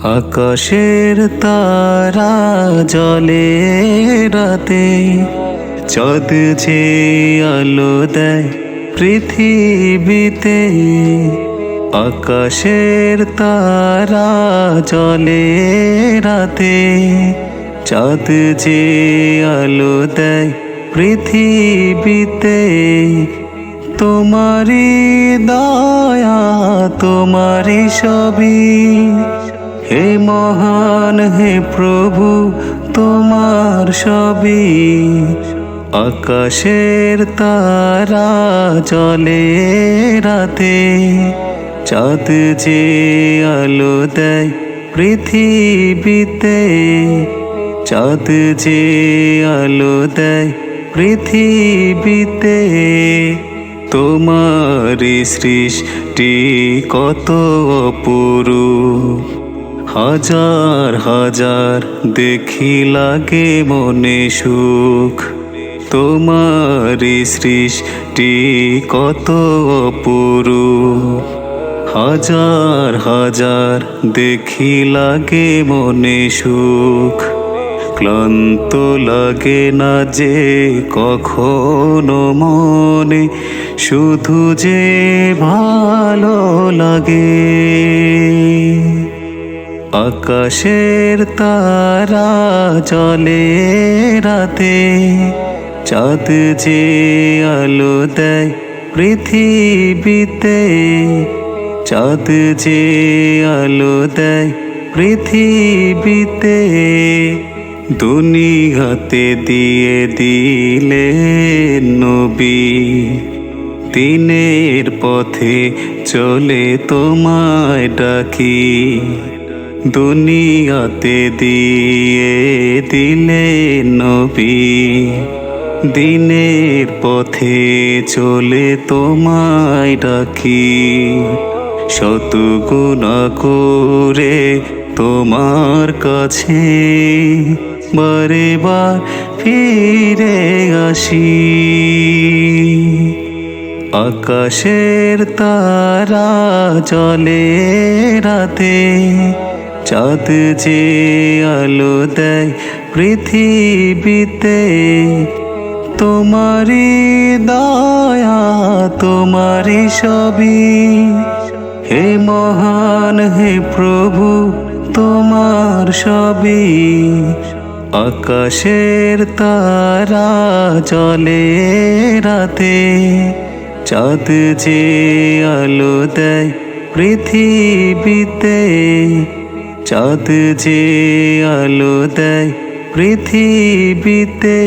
আকাশের তারা জলে রাতে, চাঁদ যে আলো দেয় পৃথিবীতে। আকাশের তারা জলে রাতে, চাঁদ যে আলো দেয় পৃথিবীতে। তোমারি দয়া তোমারি সবই, হে মহান হে প্রভু তোমার সবই। আকাশের তারা জলে রাতে, চাঁদ যে আলো দেয় পৃথিবীতে। চাঁদ যে আলো দেয় পৃথিবীতে। তোমারি সৃষ্টি কত অপরূপ, হাজার হাজার দেখি লাগে মনে সুখ। তোমারি সৃষ্টি কত অপরূপ, হাজার হাজার দেখি লাগে মনে সুখ। ক্লান্ত লাগে না যে কখনো মনে, শুধু যে ভালো লাগে। আকাশের তারা জলে রাতে, চাঁদ যে আলো দেয় পৃথিবীতে। চাঁদ যে আলো দেয় পৃথিবীতে। দুনিয়াতে দিয়ে দিলে নবী, দিনের পথে চলে তোমায় ডাকি। দুনিয়াতে দিয়ে দিলে নবী, দিনের পথে চলে তোমায় ডাকি। শত গুনাহ করে তোমার কাছে বারে বার ফিরে আসি। আকাশের তারা জলে রাতে, চাঁদ যে আলো দেয় পৃথিবীতে। তোমারি দয়া তোমারি সবই, হে মহান হে প্রভু তোমার সবই। আকাশের তারা জলে রাতে, চাঁদ যে আলো দেয় পৃথিবীতে। চাঁদ যে আলো দেয় পৃথিবীতে।